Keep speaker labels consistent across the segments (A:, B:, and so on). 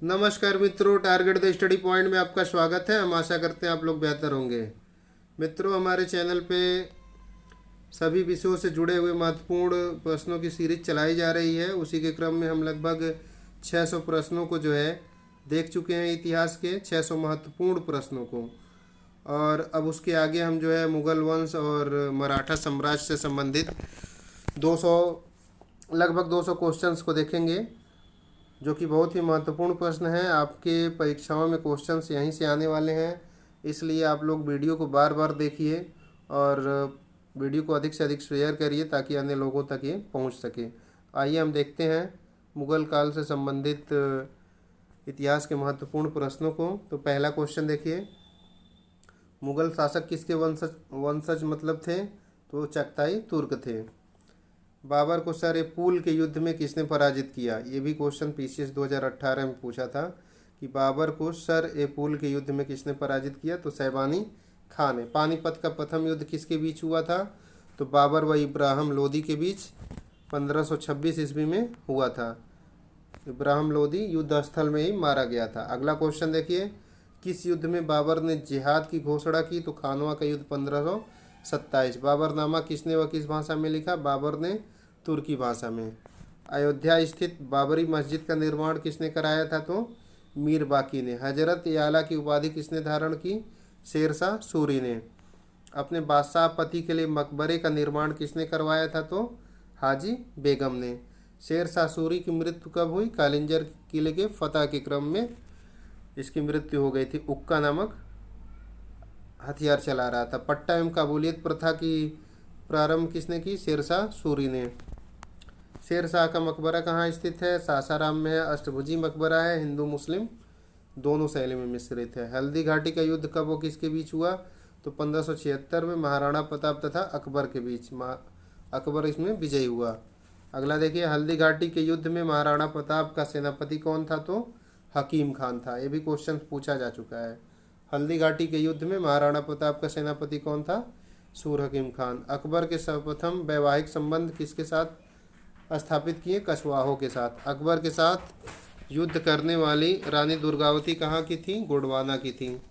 A: नमस्कार मित्रों, target the study point में आपका स्वागत है। हम आशा करते हैं आप लोग बेहतर होंगे। मित्रों, हमारे चैनल पे सभी विषयों से जुड़े हुए महत्वपूर्ण प्रश्नों की सीरीज चलाई जा रही है। उसी के क्रम में हम लगभग 600 प्रश्नों को जो है देख चुके हैं, इतिहास के 600 महत्वपूर्ण प्रश्नों को। और अब उसके आगे हम जो है मुगल वंश और मराठा साम्राज्य से संबंधित 200 लगभग 200 क्वेश्चंस को देखेंगे, जो कि बहुत ही महत्वपूर्ण प्रश्न है। आपके परीक्षाओं में क्वेश्चंस यहीं से आने वाले हैं, इसलिए आप लोग वीडियो को बार बार देखिए और वीडियो को अधिक से अधिक शेयर करिए ताकि अन्य लोगों तक ये पहुंच सके। आइए हम देखते हैं मुगल काल से संबंधित इतिहास के महत्वपूर्ण प्रश्नों को। तो पहला क्वेश्चन देखिए, मुगल शासक किसके वंशज वंशज मतलब थे? तो चगताई तुर्क थे। बाबर को सर ए पूल के युद्ध में किसने पराजित किया? ये भी क्वेश्चन पीसीएस 2018 में पूछा था कि बाबर को सर ए पूल के युद्ध में किसने पराजित किया? तो शैबानी खान ने। पानीपत का प्रथम युद्ध किसके बीच हुआ था? तो बाबर व इब्राहिम लोदी के बीच 1526 ईस्वी में हुआ था। इब्राहिम लोदी युद्ध स्थल में ही मारा गया था। अगला क्वेश्चन देखिए, किस युद्ध में बाबर ने जिहाद की घोषणा की? तो खानवा का युद्ध 1527। बाबरनामा किसने व किस भाषा में लिखा? बाबर ने तुर्की भाषा में। अयोध्या स्थित बाबरी मस्जिद का निर्माण किसने कराया था? तो मीर बाकी ने। हजरत याला की उपाधि किसने धारण की? शेरशाह सूरी ने। अपने बादशाह पति के लिए मकबरे का निर्माण किसने करवाया था? तो हाजी बेगम ने। शेरशाह सूरी की मृत्यु कब हुई? कालिंजर किले के फतह के क्रम में इसकी मृत्यु हो गई थी। उक्का नामक हथियार चला रहा था। पट्टा एवं काबूलियत प्रथा की प्रारंभ किसने की? शेरशाह सूरी ने। शेरशाह का मकबरा कहाँ स्थित है? सासाराम में है। अष्टभुजी मकबरा है, हिंदू मुस्लिम दोनों शैली में मिश्रित है। हल्दी घाटी का युद्ध कब व किसके बीच हुआ? तो 1576 में महाराणा प्रताप तथा अकबर के बीच। अकबर इसमें विजयी हुआ। अगला देखिए, हल्दी घाटी के युद्ध में महाराणा प्रताप का सेनापति कौन था? तो हकीम खान था। ये भी क्वेश्चन पूछा जा चुका है। हल्दी घाटी के युद्ध में महाराणा प्रताप का सेनापति कौन था? सूर हकीम खान। अकबर के सर्वप्रथम वैवाहिक संबंध किसके साथ स्थापित किए? कछवाहों के साथ। अकबर के साथ युद्ध करने वाली रानी दुर्गावती कहाँ की थी? गोंडवाना की थी।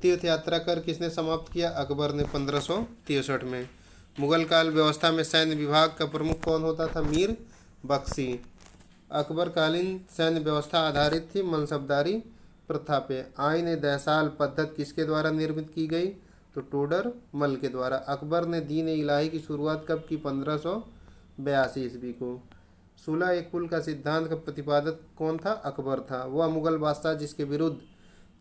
A: तीर्थ यात्रा कर किसने समाप्त किया? अकबर ने 1563 में। मुगल काल व्यवस्था में सैन्य विभाग का प्रमुख कौन होता था? मीर बख्शी। अकबर कालीन सैन्य व्यवस्था आधारित थी मनसबदारी प्रथा पे। आईन ए दैसाल पद्धत किसके द्वारा निर्मित की गई? तो टोडर मल के द्वारा। अकबर ने दीन ए इलाही की शुरुआत कब की? 1582 ईस्वी को। 16 एक पुल का सिद्धांत का प्रतिपादक कौन था? अकबर था। वह मुगल बादशाह जिसके विरुद्ध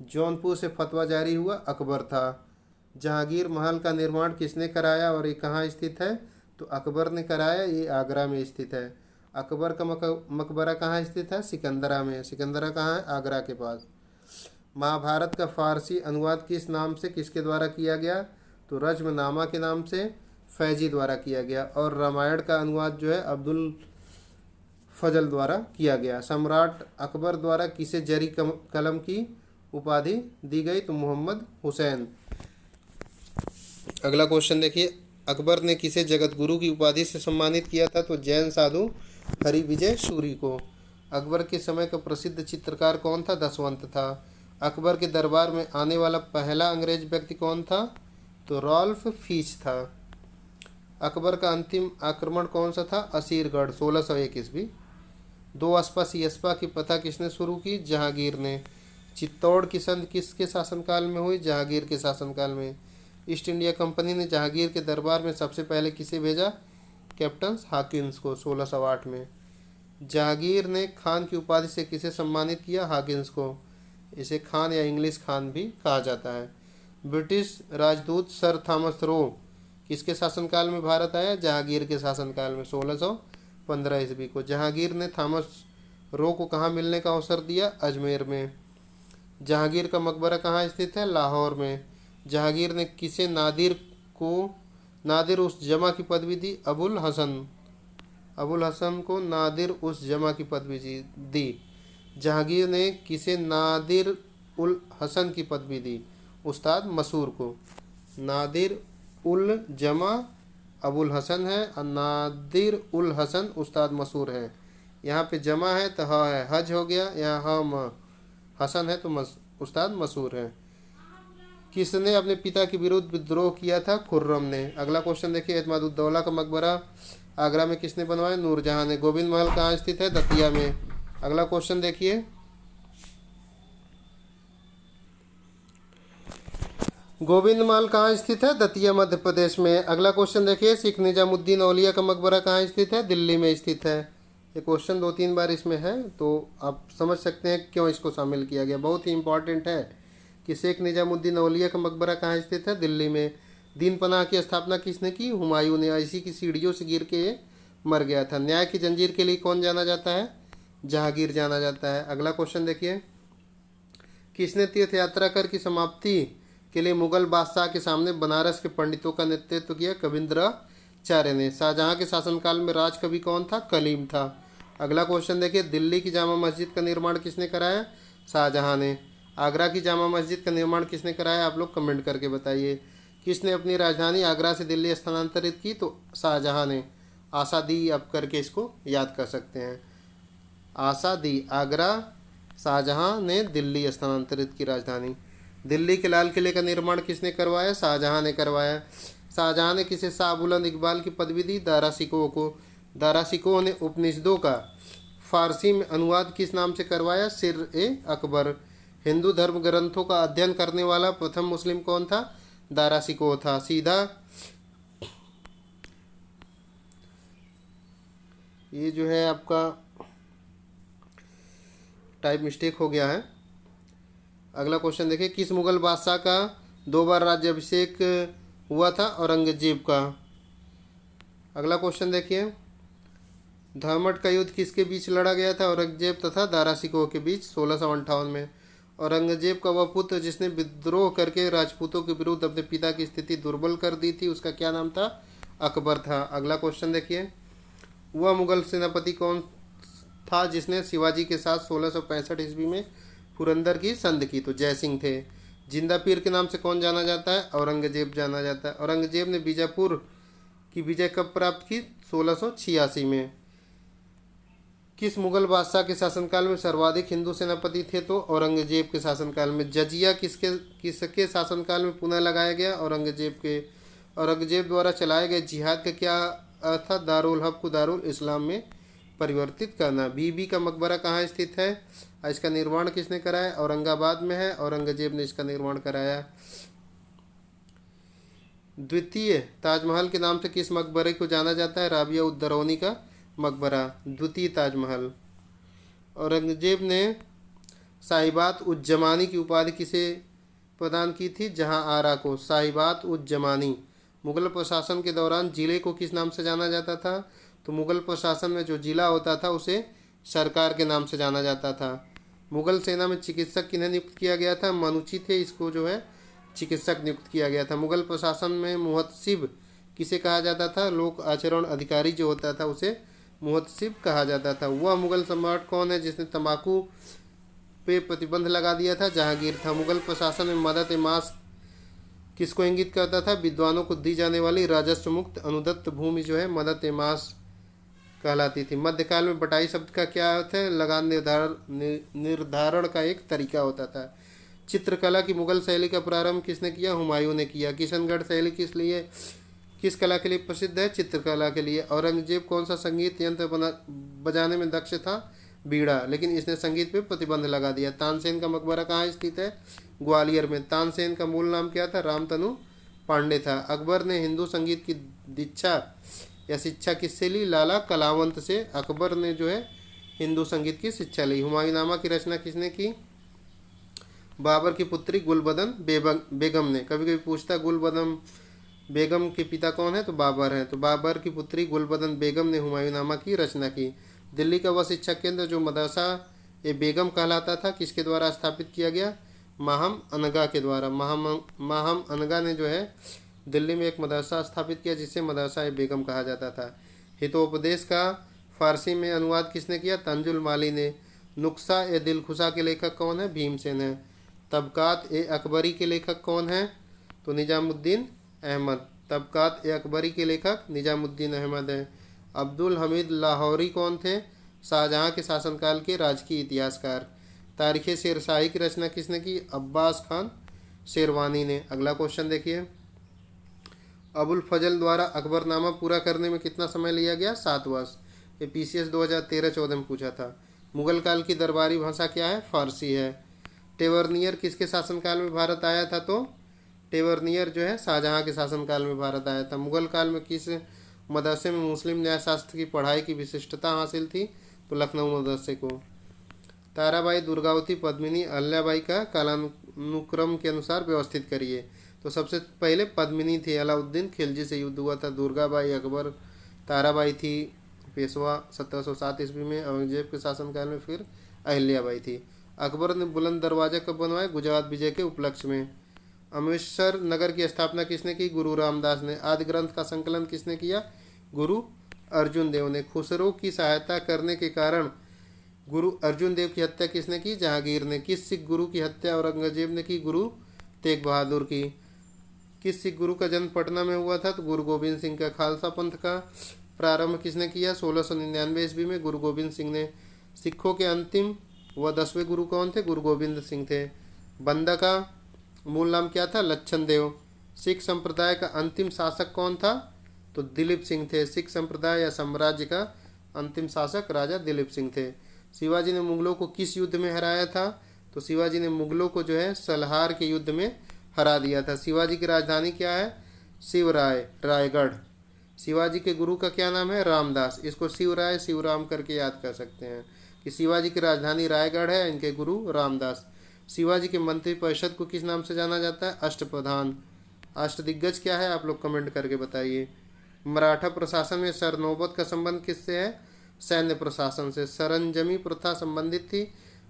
A: जौनपुर से फतवा जारी हुआ, अकबर था। जहांगीर महल का निर्माण किसने कराया और ये कहाँ स्थित है? तो अकबर ने कराया। ये आगरा में स्थित है। अकबर का मकबरा कहाँ स्थित है? सिकंदरा में। सिकंदरा कहाँ है? आगरा के पास। महाभारत का फारसी अनुवाद किस नाम से किसके द्वारा किया गया? तो रज्मनामा के नाम से फैजी द्वारा किया गया। और रामायण का अनुवाद जो है अब्दुल फजल द्वारा किया गया। सम्राट अकबर द्वारा किसे जरी कलम की उपाधि दी गई? तो मोहम्मद हुसैन। अगला क्वेश्चन देखिए, अकबर ने किसे जगत गुरु की उपाधि से सम्मानित किया था? तो जैन साधु हरि विजय सूरी को। अकबर के समय का प्रसिद्ध चित्रकार कौन था? दसवंत था। अकबर के दरबार में आने वाला पहला अंग्रेज व्यक्ति कौन था? तो रॉल्फ फीच था। अकबर का अंतिम आक्रमण कौन सा था? असीरगढ़ 1601 ईस्वी। दो अस्पा सियस्पा की प्रथा किसने शुरू की? जहांगीर ने। चित्तौड़ की संधि किसके शासनकाल में हुई? जहांगीर के शासनकाल में। ईस्ट इंडिया कंपनी ने जहांगीर के दरबार में सबसे पहले किसे भेजा? कैप्टन हाकिन्स को 1608 में। जहांगीर ने खान की उपाधि से किसे सम्मानित किया? हाकिन्स को। इसे खान या इंग्लिश खान भी कहा जाता है। ब्रिटिश राजदूत सर थॉमस रो किसके शासनकाल में भारत आया? जहांगीर के शासनकाल में 1615 ईस्वी को। जहांगीर ने थॉमस रो को कहाँ मिलने का अवसर दिया? अजमेर में। जहांगीर का मकबरा कहाँ स्थित है? लाहौर में। जहांगीर ने किसे नादिर उस जमा की पदवी दी? अबुल हसन को नादिर उस जमा की पदवी दी। जहांगीर ने किसे नादिर उल हसन की पदवी दी? उस्ताद मसूर को। नादिर उल जमा अबुल हसन है और नादिर उल हसन उस्ताद मसूर है। यहाँ पे जमा है तो ह है, हज हो गया। यहाँ हम हसन है तो उस्ताद मशहूर है। किसने अपने पिता के विरुद्ध विद्रोह किया था? खुर्रम ने। अगला क्वेश्चन देखिए, एतमादुद्दौला का मकबरा आगरा में किसने बनवाया? नूरजहां ने। गोविंद महल कहाँ स्थित है? दतिया में। अगला क्वेश्चन देखिए, गोविंद महल कहाँ स्थित है? दतिया मध्य प्रदेश में। अगला क्वेश्चन देखिए, सिख निजामुद्दीन औलिया का मकबरा कहाँ स्थित है? दिल्ली में स्थित है। ये क्वेश्चन 2-3 बार इसमें है, तो आप समझ सकते हैं क्यों इसको शामिल किया गया। बहुत ही इंपॉर्टेंट है कि शेख निजामुद्दीन औलिया का मकबरा कहाँ स्थित है? दिल्ली में। दीन पनाह की स्थापना किसने की? हुमायूं ने। इसी की सीढ़ियों से गिर के ये मर गया था। न्याय की जंजीर के लिए कौन जाना जाता है? जहांगीर जाना जाता है। अगला क्वेश्चन देखिए, किसने तीर्थ यात्रा कर की समाप्ति के लिए मुगल बादशाह के सामने बनारस के पंडितों का नेतृत्व किया? कविंद्राचार्य ने। शाहजहां के शासनकाल में राज कवि कौन था? कलीम था। अगला क्वेश्चन देखिए, दिल्ली की जामा मस्जिद का निर्माण किसने कराया? शाहजहां ने। आगरा की जामा मस्जिद का निर्माण किसने कराया? आप लोग कमेंट करके बताइए। किसने अपनी राजधानी आगरा से दिल्ली स्थानांतरित की? तो शाहजहां ने। आशा दी आप करके इसको याद कर सकते हैं। आशा दी, आगरा, शाहजहां ने दिल्ली स्थानांतरित की राजधानी। दिल्ली के लाल किले का निर्माण किसने करवाया? शाहजहां ने करवाया। शाहजहां ने किसे शाह बुलंद इकबाल की पदवी दी? दारा शिकोह को। दारा शिकोह ने उपनिषदों का फारसी में अनुवाद किस नाम से करवाया? सिर-ए-अकबर। हिंदू धर्म ग्रंथों का अध्ययन करने वाला प्रथम मुस्लिम कौन था? दारा शिकोह था। सीधा ये जो है आपका टाइप मिस्टेक हो गया है। अगला क्वेश्चन देखिए, किस मुगल बादशाह का 2 बार राज्याभिषेक हुआ था? औरंगजेब का। अगला क्वेश्चन देखिए, धामट का युद्ध किसके बीच लड़ा गया था? औरंगजेब तथा दारा शिकोह के बीच 1658 में। औरंगजेब का वह पुत्र जिसने विद्रोह करके राजपूतों के विरुद्ध अपने पिता की स्थिति दुर्बल कर दी थी, उसका क्या नाम था? अकबर था। अगला क्वेश्चन देखिए, वह मुगल सेनापति कौन था जिसने शिवाजी के साथ 1665 ईस्वी में पुरंदर की संधि की? तो जयसिंह थे। जिंदा पीर के नाम से कौन जाना जाता है? औरंगजेब जाना जाता है। औरंगजेब ने बीजापुर की विजय कब प्राप्त की? 1686 में। किस मुगल बादशाह के शासनकाल में सर्वाधिक हिंदू सेनापति थे? तो औरंगजेब के शासनकाल में। जजिया किसके शासनकाल में पुनः लगाया गया? औरंगजेब के। औरंगजेब द्वारा चलाए गए जिहाद का क्या अर्थ था? दारुल हक को दारुल इस्लाम में परिवर्तित करना। बीबी का मकबरा कहाँ स्थित है? इसका निर्माण किसने कराया? औरंगाबाद में है। औरंगजेब ने इसका निर्माण कराया। द्वितीय ताजमहल के नाम से किस मकबरे को जाना जाता है? राबिया उद दरौनी का मकबरा। द्वितीय ताजमहल। औरंगजेब ने साहिबात उज जमानी की उपाधि किसे प्रदान की थी? जहां आरा को। साहिबात उज जमानी। मुगल प्रशासन के दौरान जिले को किस नाम से जाना जाता था? तो मुगल प्रशासन में जो जिला होता था उसे सरकार के नाम से जाना जाता था। मुगल सेना में चिकित्सक किन्हें नियुक्त किया गया था? मनुची थे, इसको जो है चिकित्सक नियुक्त किया गया था। मुगल प्रशासन में मुहतसिब किसे कहा जाता था? लोक आचरण अधिकारी जो होता था उसे मुहतसिब कहा जाता था। वह मुगल सम्राट कौन है जिसने तंबाकू पे प्रतिबंध लगा दिया था? जहांगीर था। मुगल प्रशासन में मदत ए मास किसको इंगित करता था? विद्वानों को दी जाने वाली राजस्व मुक्त अनुदत्त भूमि जो है मदत ए मास कहलाती थी। मध्यकाल में बटाई शब्द का क्या अर्थ है? लगान निर्धारण का एक तरीका होता था। चित्रकला की मुगल शैली का प्रारंभ किसने किया? हुमायूं ने किया। किशनगढ़ शैली किस कला के लिए प्रसिद्ध है? चित्रकला के लिए। औरंगजेब कौन सा संगीत यंत्र बजाने में दक्ष था? बीड़ा, लेकिन इसने संगीत पे प्रतिबंध लगा दिया। तानसेन का मकबरा कहाँ स्थित है? ग्वालियर में। तानसेन का मूल नाम क्या था? रामतनु पांडे था। अकबर ने हिंदू संगीत की दीक्षा या शिक्षा किससे ली? लाला कलावंत से। अकबर ने जो है हिंदू संगीत की शिक्षा ली। हुमायूंनामा की रचना किसने की? बाबर की पुत्री गुलबदन बेगम ने। कभी कभी पूछता गुलबदन बेगम के पिता कौन है? तो बाबर हैं। तो बाबर की पुत्री गुलबदन बेगम ने हुमायूंनामा की रचना की। दिल्ली का वह शिक्षा केंद्र जो मदरसा ए बेगम कहलाता था किसके द्वारा स्थापित किया गया? माहम अनगा के द्वारा। माहम अनगा ने जो है दिल्ली में एक मदरसा स्थापित किया जिसे मदरसा ए बेगम कहा जाता था। हितोपदेश का फारसी में अनुवाद किसने किया? तंजुल माली ने। नुक्सा ए दिलखुशा के लेखक कौन है? भीमसेन है। तबकात ए अकबरी के लेखक कौन है? तो निजामुद्दीन अहमद। तबकात ए अकबरी के लेखक निजामुद्दीन अहमद हैं। अब्दुल हमीद लाहौरी कौन थे? शाहजहां के शासनकाल के राजकीय इतिहासकार। तारीख शेरशाही की रचना किसने की? अब्बास खान शेरवानी ने। अगला क्वेश्चन देखिए, अबुल फजल द्वारा अकबरनामा पूरा करने में कितना समय लिया गया? 7 वर्ष। ये पीसीएस 2013-14 में पूछा था। मुगल काल की दरबारी भाषा क्या है? फारसी है। टेवरनियर किसके शासनकाल में भारत आया था? तो टेवरनियर जो है शाहजहां के शासनकाल में भारत आया था। मुगल काल में किस मदरसे में मुस्लिम न्यायशास्त्र की पढ़ाई की विशिष्टता हासिल थी? तो लखनऊ मदरसे को। ताराबाई, दुर्गावती, पद्मिनी, अहल्याबाई का कालानुक्रम के अनुसार व्यवस्थित करिए। तो सबसे पहले पद्मिनी थी, अलाउद्दीन खिलजी से युद्ध हुआ था। दुर्गाबाई अकबर, ताराबाई थी पेशवा 1707 ईस्वी में औरंगजेब के शासनकाल में, फिर अहल्याबाई थी। अकबर ने बुलंद दरवाजा कब बनवाया? गुजरात विजय के उपलक्ष्य में। अमृतसर नगर की स्थापना किसने की? गुरु रामदास ने। आदि ग्रंथ का संकलन किसने किया? गुरु अर्जुन देव ने। खुसरो की सहायता करने के कारण गुरु अर्जुन देव की हत्या किसने की? जहांगीर ने। किस सिख गुरु की हत्या औरंगजेब ने की? गुरु तेग बहादुर की। किस सिख गुरु का जन्म पटना में हुआ था? तो गुरु गोविंद सिंह का। खालसा पंथ का प्रारंभ किसने किया? 1699 ईस्वी में गुरु गोविंद सिंह ने। सिखों के अंतिम व 10वें गुरु कौन थे? गुरु गोविंद सिंह थे। बंदा का मूल नाम क्या था? लच्छन देव। सिख संप्रदाय का अंतिम शासक कौन था? तो दिलीप सिंह थे। सिख संप्रदाय या साम्राज्य का अंतिम शासक राजा दिलीप सिंह थे। शिवाजी ने मुगलों को किस युद्ध में हराया था? तो शिवाजी ने मुगलों को जो है सलहार के युद्ध में हरा दिया था। शिवाजी की राजधानी क्या है? शिवराय, रायगढ़। शिवाजी के गुरु का क्या नाम है? रामदास। इसको शिवराय शिवराम करके याद कर सकते हैं कि शिवाजी की राजधानी रायगढ़ है, इनके गुरु रामदास। शिवाजी के मंत्रिपरिषद को किस नाम से जाना जाता है? अष्टप्रधान। अष्टदिग्गज क्या है? आप लोग कमेंट करके बताइए। मराठा प्रशासन में सरनोबत का संबंध किससे है? सैन्य प्रशासन से। सरंजमी प्रथा संबंधित थी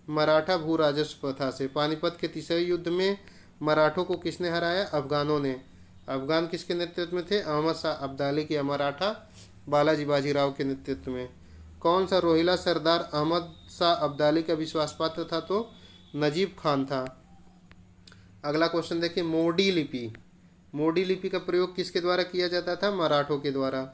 A: मराठा भू राजस्व प्रथा से। पानीपत के तीसरे युद्ध में मराठों को किसने हराया? अफगानों ने। अफगान किसके नेतृत्व में थे? अहमद शाह अब्दाली के। मराठा बालाजी बाजीराव के नेतृत्व में। कौन सा रोहिला सरदार अहमद शाह अब्दाली का विश्वास पात्र था? तो नजीब खान था। अगला क्वेश्चन देखिए, मोडी लिपि। मोडी लिपि का प्रयोग किसके द्वारा किया जाता था? मराठों के द्वारा।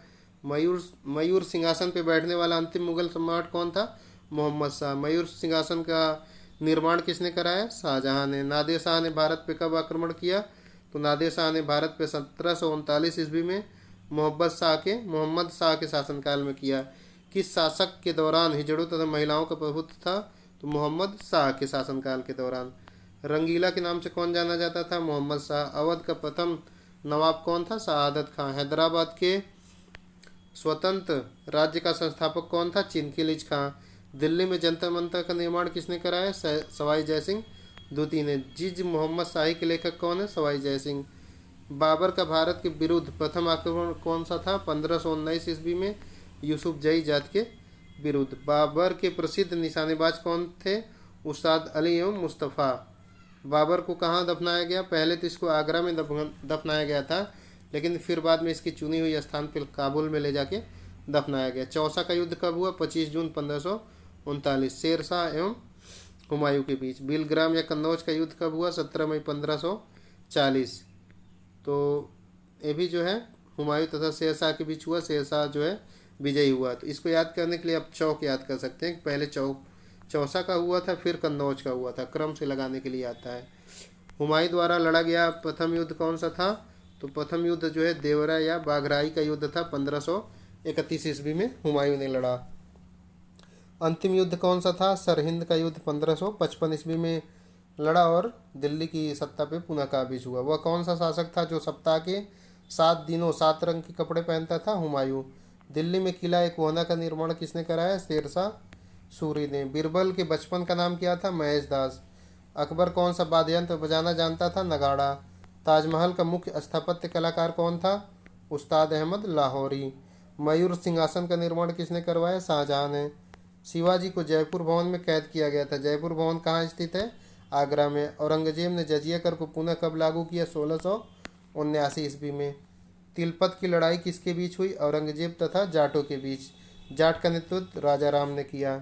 A: मयूर सिंहासन पर बैठने वाला अंतिम मुगल सम्राट कौन था? मोहम्मद शाह। मयूर सिंहासन का निर्माण किसने कराया? शाहजहां ने। नादिर शाह ने भारत पे कब आक्रमण किया? तो नादिर शाह ने भारत पे 1739 ईस्वी में मोहम्मद शाह के शासनकाल में किया। किस शासक के दौरान हिजड़ों तथा महिलाओं का प्रभुत्व था? तो मोहम्मद शाह के शासनकाल के दौरान। रंगीला के नाम से कौन जाना जाता था? मोहम्मद शाह। अवध का प्रथम नवाब कौन था? शहादत खां। हैदराबाद के स्वतंत्र राज्य का संस्थापक कौन था? चिनकिलिज खां। दिल्ली में जंतर मंतर का निर्माण किसने कराया? सवाई जयसिंह द्वितीय ने। जिज मोहम्मद शाही के लेखक कौन है? सवाई जयसिंह। बाबर का भारत के विरुद्ध प्रथम आक्रमण कौन सा था? 1519 ईस्वी में यूसुफ जई जात के विरुद्ध। बाबर के प्रसिद्ध निशानेबाज कौन थे? उस्ताद अली एवं मुस्तफ़ा। बाबर को कहाँ दफनाया गया? पहले तो इसको आगरा में दफनाया गया था, लेकिन फिर बाद में इसकी चुनी हुई स्थान पर काबुल में ले जाके दफनाया गया। चौसा का युद्ध कब हुआ? 25 जून 1539 शेरशाह एवं हुमायूं के बीच। बिलग्राम या कन्नौज का युद्ध कब हुआ? 17 मई 1540। तो ये भी जो है हुमायूं तथा शेरशाह के बीच हुआ। शेरशाह जो है विजयी हुआ। तो इसको याद करने के लिए आप चौक याद कर सकते हैं। पहले चौसा का हुआ था, फिर कन्नौज का हुआ था। क्रम से लगाने के लिए आता है। हुमायूं द्वारा लड़ा गया प्रथम युद्ध कौन सा था? तो प्रथम युद्ध जो है देवरा या बाघराई का युद्ध था। 1531 ईस्वी में हुमायूं ने लड़ा। अंतिम युद्ध कौन सा था? सरहिंद का युद्ध 1555 ईस्वी में लड़ा और दिल्ली की सत्ता पे पुनः काबिज हुआ। वह कौन सा शासक था जो सप्ताह के 7 दिनों 7 रंग के कपड़े पहनता था? हुमायूं। दिल्ली में किला एक कोहना का निर्माण किसने कराया? शेरशाह सूरी ने। बीरबल के बचपन का नाम क्या था? महेश दास। अकबर कौन सा वाद्य यंत्र बजाना जानता था? नगाड़ा। ताजमहल का मुख्य स्थापत्य कलाकार कौन था? उस्ताद अहमद लाहौरी। मयूर सिंहासन का निर्माण किसने करवाया? शाहजहां ने। शिवाजी को जयपुर भवन में कैद किया गया था। जयपुर भवन कहाँ स्थित है? आगरा में। औरंगजेब ने जजिया कर को पुनः कब लागू किया? 1679 ईस्वी में। तिलपत की लड़ाई किसके बीच हुई? औरंगजेब तथा जाटों के बीच। जाट का नेतृत्व राजा राम ने किया।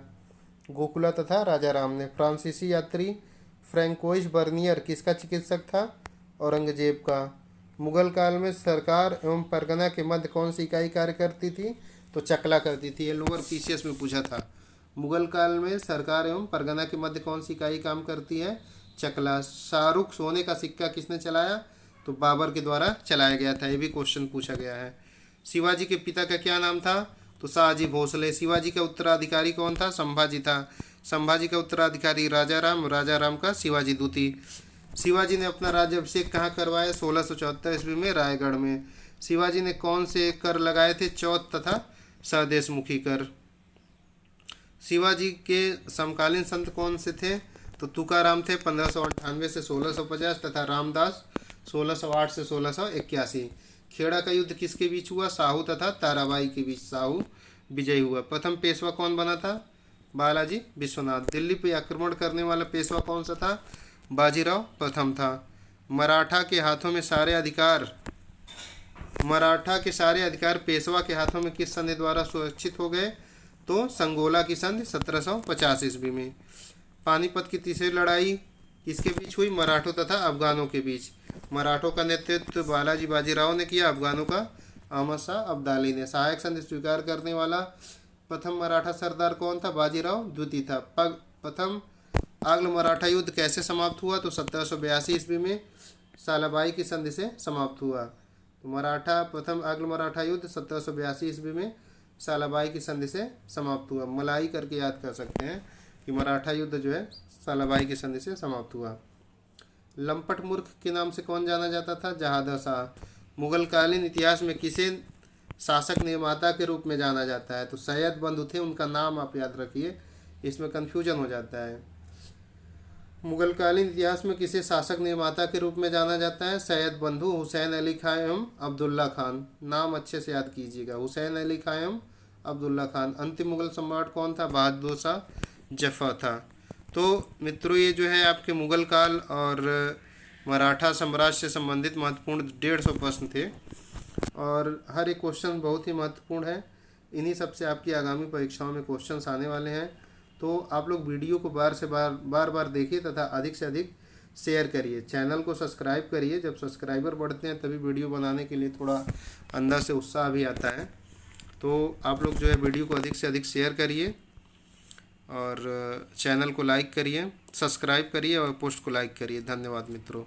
A: गोकुला तथा राजा राम ने। फ्रांसीसी यात्री फ्रैंकोइस बर्नियर किसका चिकित्सक था? औरंगजेब का। मुगल काल में सरकार एवं परगना के मध्य कौन सी इकाई कार्य करती थी? तो चकला करती थी। ये लोअर पीसीएस में पूछा था। मुगल काल में सरकार एवं परगना के मध्य कौन सी इकाई काम करती है? चकला। शाहरुख सोने का सिक्का किसने चलाया? तो बाबर के द्वारा चलाया गया था। ये भी क्वेश्चन पूछा गया है। शिवाजी के पिता का क्या नाम था? तो शाहजी भोसले। शिवाजी का उत्तराधिकारी कौन था? संभाजी था। संभाजी का उत्तराधिकारी राजा राम, राजा राम का शिवाजी द्वितीय। शिवाजी ने अपना राज्याभिषेक कहाँ करवाया? 1674 ईस्वी में रायगढ़ में। शिवाजी ने कौन से कर लगाए थे? चौथ तथा स्वदेशमुखी कर। शिवाजी के समकालीन संत कौन से थे? तो तुकाराम थे 1598 से 1650 तथा रामदास 1608 से 1681। खेड़ा का युद्ध किसके बीच हुआ? साहू तथा ताराबाई के बीच साहू विजयी हुआ। प्रथम पेशवा कौन बना था? बालाजी विश्वनाथ। दिल्ली पे आक्रमण करने वाला पेशवा कौन सा था? बाजीराव प्रथम था। मराठा के हाथों में सारे अधिकार पेशवा के हाथों में किस संधि द्वारा सुरक्षित हो गए? तो संगोला की संधि 1750 ईस्वी में। पानीपत की तीसरी लड़ाई किसके बीच हुई? मराठों तथा अफगानों के बीच। मराठों का नेतृत्व बालाजी बाजीराव ने किया, अफगानों का अहमद शाह अब्दाली ने। सहायक संधि स्वीकार करने वाला प्रथम मराठा सरदार कौन था? बाजीराव द्वितीय था। प्रथम आंग्ल मराठा युद्ध कैसे समाप्त हुआ? तो 1782 ईस्वी में सालाबाई की संधि से समाप्त हुआ। तो प्रथम आंग्ल मराठा युद्ध 1782 ईस्वी में सालाबाई की संधि से समाप्त हुआ। मलाई करके याद कर सकते हैं कि मराठा युद्ध जो है सालाबाई की संधि से समाप्त हुआ। लंपट मूर्ख के नाम से कौन जाना जाता था? जहादर शाह। मुगल कालीन इतिहास में किसे शासक निर्माता के रूप में जाना जाता है? तो सैयद बंधु थे, उनका नाम आप याद रखिए, इसमें कन्फ्यूजन हो जाता है। मुगल कालीन इतिहास में किसे शासक निर्माता के रूप में जाना जाता है? सैयद बंधु, हुसैन अली खां एवं अब्दुल्ला खान। नाम अच्छे से याद कीजिएगा, हुसैन अली खां एवं अब्दुल्ला खान। अंतिम मुगल सम्राट कौन था? बहादुर शाह जफर था। तो मित्रों, ये जो है आपके मुगल काल और मराठा साम्राज्य से संबंधित महत्वपूर्ण 150 प्रश्न थे और हर एक क्वेश्चन बहुत ही महत्वपूर्ण है। इन्हीं सब से आपकी आगामी परीक्षाओं में क्वेश्चंस आने वाले हैं। तो आप लोग वीडियो को बार बार देखिए तथा अधिक से अधिक शेयर करिए। चैनल को सब्सक्राइब करिए। जब सब्सक्राइबर बढ़ते हैं तभी वीडियो बनाने के लिए थोड़ा अंदर से उत्साह भी आता है। तो आप लोग जो है वीडियो को अधिक से अधिक शेयर करिए और चैनल को लाइक करिए, सब्सक्राइब करिए और पोस्ट को लाइक करिए। धन्यवाद मित्रों।